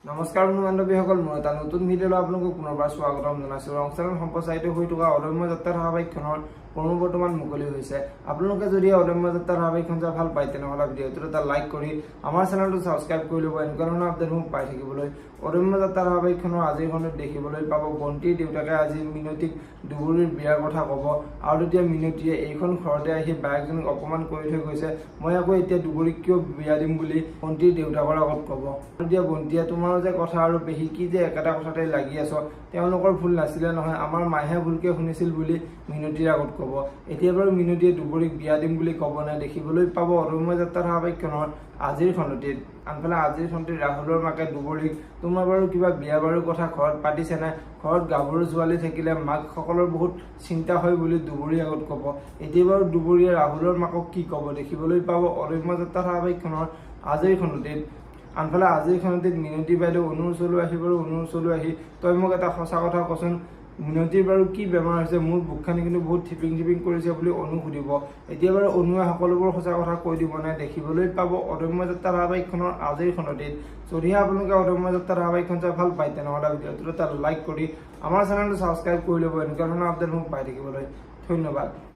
নমস্কাৰ বন্ধু বান্ধৱীসকল, মই এটা নতুন ভিডিঅ'লৈ আপোনালোকক পুনৰবাৰ স্বাগতম জনাইছোঁ। ৰংচাৰত সম্প্ৰচাৰিত হৈ থকা অদম্য যাত্ৰা ধাৰাবাহিকখনৰ বৰ্তমান মুকলি হৈছে। আপোনালোকে যদি অদম্য যাত্ৰা ধাৰাবাহিকখন চাই ভাল পায় তেনেহ'লে ভিডিঅ'টোত এটা লাইক কৰি আমাৰ চেনেলটো ছাবস্ক্ৰাইব কৰি ল'ব এনেকুৱা ধৰণৰ আপডেটসমূহ পাই থাকিবলৈ। অদম্য যাত্ৰা ধাৰাবাহিকখনৰ আজিৰ খণ্ডত দেখিবলৈ পাব বন্তিৰ দেউতাকে আজি মিনতীক দুবুৰীৰ বিয়াৰ কথা ক'ব, আৰু তেতিয়া মিনতীয়ে এইখন ঘৰতে আহি বায়েকজনীক অপমান কৰি থৈ গৈছে, মই আকৌ এতিয়া দুবুৰীক কিয় বিয়া দিম বুলি বন্তিৰ দেউতাকৰ আগত ক'ব। তেতিয়া বন্তিয়ে তোমাৰ যে কথা আৰু পেহী কি যে একেটা কথাতে লাগি আছ, তেওঁলোকৰ ভুল নাছিলে নহয়, আমাৰ মায়েহে ভুলকে শুনিছিল বুলি মিনতীৰ আগত ক'ব। এতিয়া বাৰু মিনতীয়ে দুবৰীক বিয়া দিম বুলি ক'ব নাই, দেখিবলৈ পাব অদম্য যাত্ৰা ধাৰাবাহিকখনৰ আজিৰ খণ্ডটিত। আনফালে আজিৰ খণ্ডটিত ৰাহুলৰ মাকে দুবৰীক তোমাৰ বাৰু কিবা বিয়া বাৰুৰ কথা ঘৰত পাতিছে নাই, ঘৰত গাভৰু ছোৱালী থাকিলে মাকসকলৰ বহুত চিন্তা হয় বুলি দুবৰীৰ আগত ক'ব। এতিয়া বাৰু দুবৰীয়ে ৰাহুলৰ মাকক কি ক'ব দেখিবলৈ পাব অদম্য যাত্ৰা ধাৰাবাহিকখনৰ আজিৰ খণ্ডটিত। আনফালে আজিৰ খণ্ডটিত মিনতী বাইদেউ অনুৰ ওচৰলৈ আহি বাৰু অনুৰ ওচৰলৈ আহি তই মোক এটা সঁচা কথা কচোন, মিনতীৰ বাৰু কি বেমাৰ হৈছে, মোৰ বুকখানি কিন্তু বহুত থিপিং কৰিছে বুলি অনু সুধিব। এতিয়া বাৰু অনুৱে সকলোবোৰ সঁচা কথা কৈ দিব নাই, দেখিবলৈ পাব অদম্য যাত্ৰা ধাৰাবাহিকখনৰ আজিৰ খণ্ডটিত। যদিহে আপোনালোকে অদম্য যাত্ৰা ধাৰাবাহিকখন চাই ভাল পায় তেনেহ'লে ভিডিঅ'টোত এটা লাইক কৰি আমাৰ চেনেলটো ছাবস্ক্ৰাইব কৰি ল'ব এনেকুৱা ধৰণৰ আপডেটসমূহ পাই থাকিবলৈ। ধন্যবাদ।